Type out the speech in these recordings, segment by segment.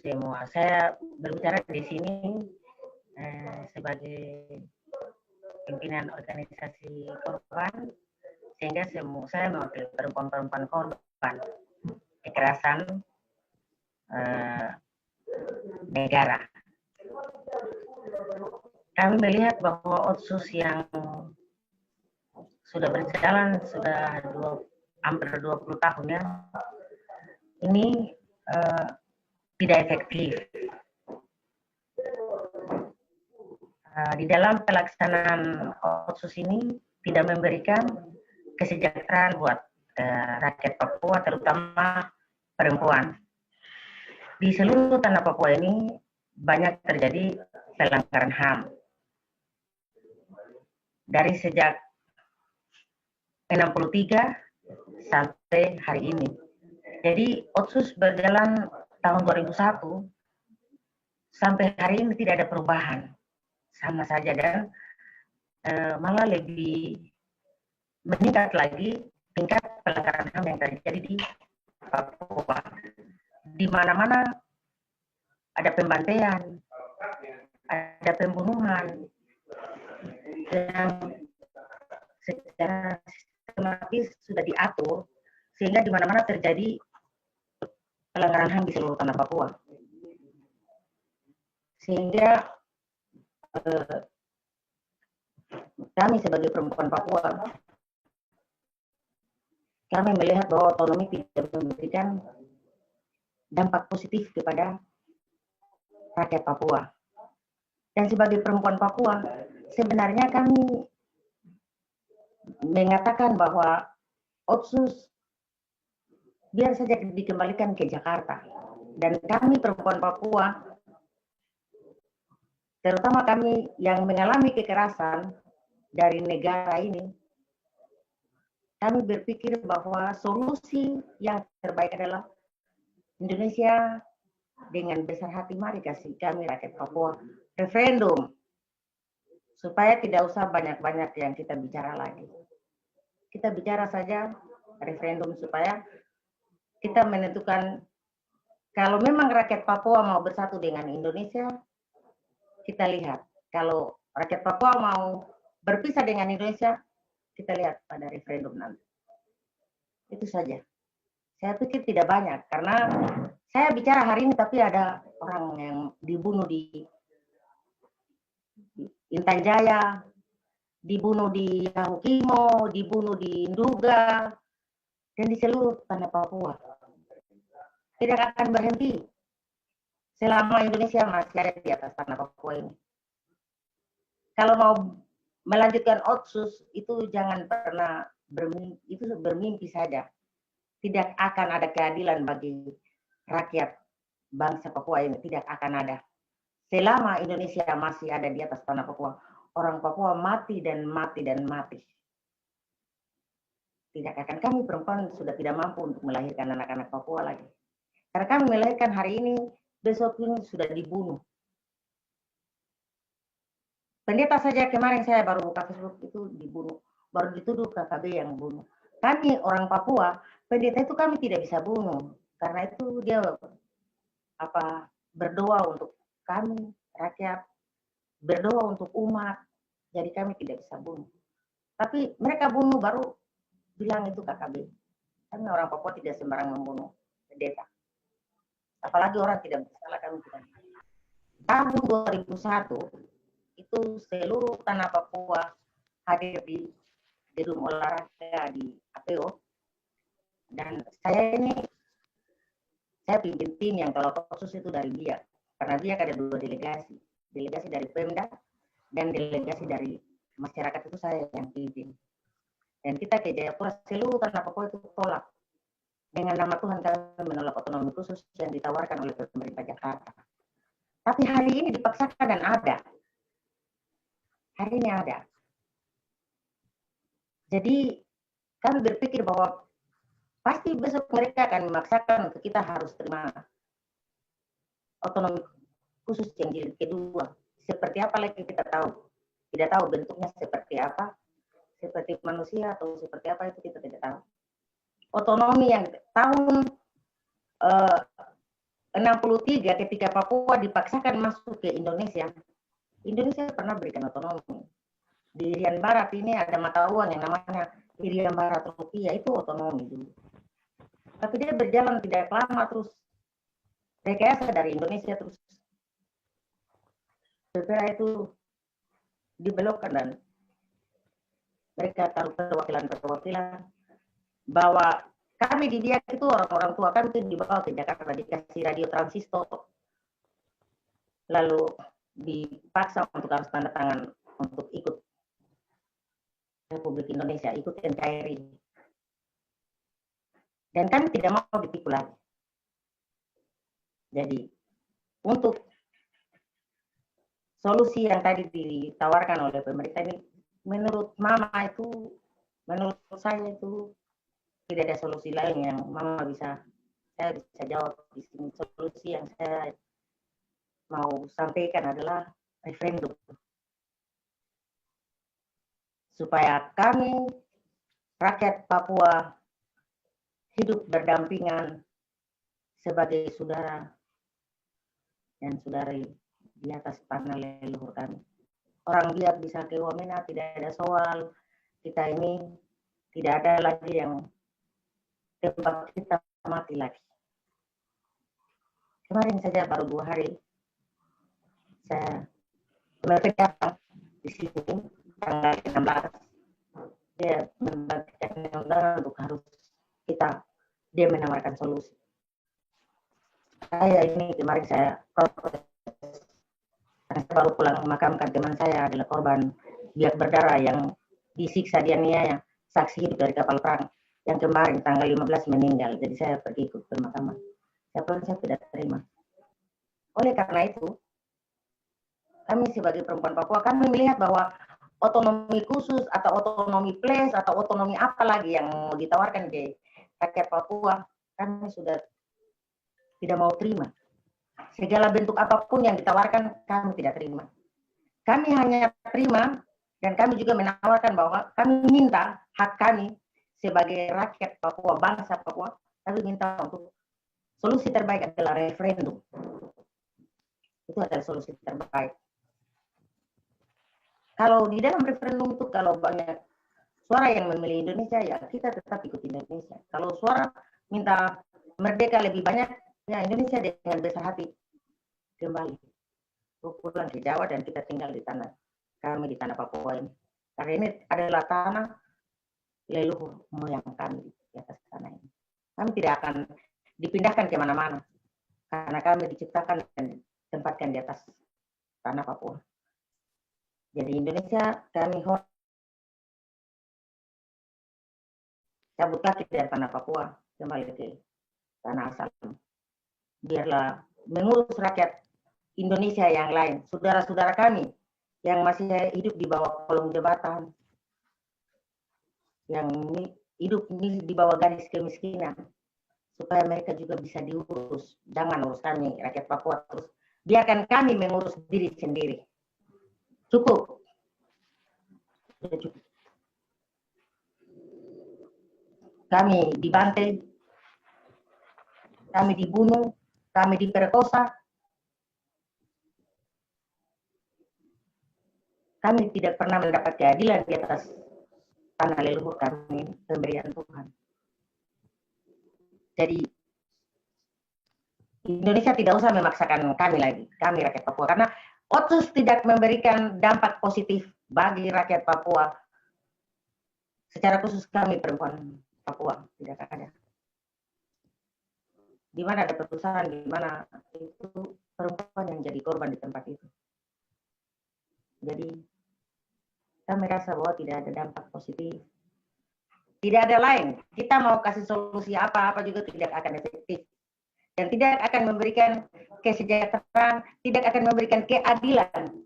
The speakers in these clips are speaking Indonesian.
semua. Saya berbicara di sini sebagai pimpinan organisasi korban, sehingga saya mewakili perempuan-perempuan korban kekerasan negara. Kami melihat bahwa Otsus yang sudah berjalan sudah hampir 20 tahun ya, ini tidak efektif. Di dalam pelaksanaan Otsus ini tidak memberikan kesejahteraan buat rakyat Papua, terutama perempuan. Di seluruh tanah Papua ini banyak terjadi pelanggaran HAM. Dari sejak 63 sampai hari ini. Jadi Otsus berjalan tahun 2001 sampai hari ini tidak ada perubahan, sama saja, dan malah lebih meningkat lagi tingkat pelanggaran HAM yang terjadi di Papua. Di mana-mana ada pembantaian, ada pembunuhan yang secara sistematis sudah diatur, sehingga di mana-mana terjadi pelanggaran HAM di seluruh tanah Papua. Sehingga kami sebagai perempuan Papua, kami melihat bahwa otonomi tidak memberikan dampak positif kepada rakyat Papua. Dan sebagai perempuan Papua, sebenarnya kami mengatakan bahwa Otsus biar saja dikembalikan ke Jakarta. Dan kami perempuan Papua, terutama kami yang mengalami kekerasan dari negara ini, kami berpikir bahwa solusi yang terbaik adalah Indonesia dengan besar hati mari kasih kami rakyat Papua referendum, supaya tidak usah banyak-banyak yang kita bicara lagi. Kita bicara saja referendum supaya kita menentukan kalau memang rakyat Papua mau bersatu dengan Indonesia, kita lihat. Kalau rakyat Papua mau berpisah dengan Indonesia, kita lihat pada referendum nanti. Itu saja. Saya pikir tidak banyak, karena saya bicara hari ini tapi ada orang yang dibunuh di Intan Jaya, dibunuh di Yahukimo, dibunuh di Nduga, dan di seluruh tanah Papua. Tidak akan berhenti selama Indonesia masih ada di atas tanah Papua ini. Kalau mau melanjutkan Otsus, itu jangan pernah bermimpi saja. Tidak akan ada keadilan bagi rakyat bangsa Papua ini, tidak akan ada. Selama Indonesia masih ada di atas tanah Papua, orang Papua mati dan mati dan mati. Tidak akan, kami perempuan sudah tidak mampu untuk melahirkan anak-anak Papua lagi. Karena kami melahirkan hari ini, besok ini sudah dibunuh. Pendeta saja kemarin saya baru buka Facebook itu dibunuh, baru dituduh KKB yang bunuh. Kami orang Papua, pendeta itu kami tidak bisa bunuh, karena itu dia berdoa untuk kami rakyat, berdoa untuk umat, jadi kami tidak bisa bunuh. Tapi mereka bunuh baru bilang itu KKB. Kami orang Papua tidak sembarang membunuh pendeta. Apalagi orang tidak bersalah, kami tidak. Tahun 2001 itu seluruh tanah Papua hadir di gedung olahraga di APO, dan saya pimpin tim yang kalau Otsus itu dari Biak, karena Biak ada 2 delegasi dari Pemda dan delegasi dari masyarakat, itu saya yang pimpin. Dan kita ke Jayapura, seluruh tanah Papua itu tolak. Dengan nama Tuhan kami menolak otonomi khusus yang ditawarkan oleh pemerintah Jakarta. Tapi hari ini dipaksakan dan ada. Hari ini ada. Jadi kami berpikir bahwa pasti besok mereka akan memaksakan untuk kita harus terima otonomi khusus yang jilid kedua. Seperti apa lagi kita tahu. Tidak tahu bentuknya seperti apa. Seperti manusia atau seperti apa itu kita tidak tahu. Otonomi yang tahun 63 ketika Papua dipaksakan masuk ke Indonesia, Indonesia pernah berikan otonomi. Di Irian Barat ini ada mata uang yang namanya Irian Barat rupiah, itu otonomi dulu. Tapi dia berjalan tidak lama terus rekayasa dari Indonesia terus PPA itu dibelokkan dan mereka taruh perwakilan bahwa kami di Biak itu orang-orang tua kami itu dibawa ke Jakarta dikasih radio transistor, lalu dipaksa untuk harus tanda tangan untuk ikut Republik Indonesia, ikut NKRI. Dan kami tidak mau ditipu lagi. Jadi untuk solusi yang tadi ditawarkan oleh pemerintah ini, menurut Mama itu, menurut saya itu tidak ada solusi lain yang Mama saya bisa jawab di sini. Solusi yang saya mau sampaikan adalah referendum. Supaya kami, rakyat Papua, hidup berdampingan sebagai saudara dan saudari di atas tanah leluhur kami. Orang Biak bisa ke Wamena, tidak ada soal. Kita ini tidak ada lagi yang tempat kita mati lagi. Kemarin saja baru 2 hari saya datang di sini tanggal 16. Dia membagikan undangan untuk harus dia menawarkan solusi. Saya ini kemarin saya protes. Saya baru pulang memakamkan teman saya adalah korban Biak berdarah yang disiksa dianiaya, saksi hidup dari kapal perang yang kemarin tanggal 15 meninggal. Jadi saya pergi ikut pemakaman. Saya tidak terima. Oleh karena itu, kami sebagai perempuan Papua, kami melihat bahwa otonomi khusus atau otonomi place atau otonomi apa lagi yang mau ditawarkan ke rakyat Papua, kami sudah tidak mau terima. Segala bentuk apapun yang ditawarkan, kami tidak terima. Kami hanya terima dan kami juga menawarkan bahwa kami minta hak kami sebagai rakyat Papua, bangsa Papua, kami minta untuk solusi terbaik adalah referendum. Itu adalah solusi terbaik. Kalau di dalam referendum itu kalau banyak suara yang memilih Indonesia, ya kita tetap ikut Indonesia. Kalau suara minta merdeka lebih banyak, ya Indonesia dengan besar hati kembali pulang ke Jawa dan kita tinggal di tanah kami di tanah Papua ini. Karena ini adalah tanah leluhur moyang kami di atas tanah ini. Kami tidak akan dipindahkan kemana-mana karena kami diciptakan dan ditempatkan di atas tanah Papua. Jadi Indonesia kami cabut kaki dari tanah Papua kembali ke tanah asal. Biarlah mengurus rakyat Indonesia yang lain, saudara-saudara kami yang masih hidup di bawah kolong jembatan, yang hidup di bawah garis kemiskinan, supaya mereka juga bisa diurus. Jangan urus kami, rakyat Papua terus. Biarkan kami mengurus diri sendiri. Cukup. Sudah cukup. Kami dibantai, kami dibunuh, kami diperkosa, kami tidak pernah mendapat keadilan di atas tanah leluhur kami, pemberian Tuhan. Jadi Indonesia tidak usah memaksakan kami lagi, kami rakyat Papua, karena OTSUS tidak memberikan dampak positif bagi rakyat Papua. Secara khusus kami perempuan Papua tidak ada. Di mana ada perusahaan, di mana itu perempuan yang jadi korban di tempat itu. Jadi kami rasa bahwa tidak ada dampak positif. Tidak ada lain. Kita mau kasih solusi apa-apa juga tidak akan efektif. Dan tidak akan memberikan kesejahteraan, tidak akan memberikan keadilan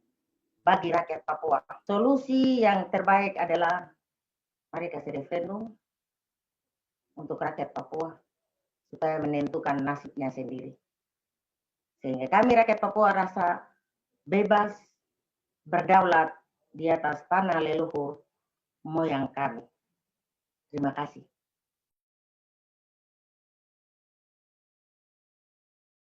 bagi rakyat Papua. Solusi yang terbaik adalah mari kasih referendum untuk rakyat Papua supaya menentukan nasibnya sendiri. Sehingga kami rakyat Papua rasa bebas berdaulat di atas tanah leluhur moyang kami. Terima kasih.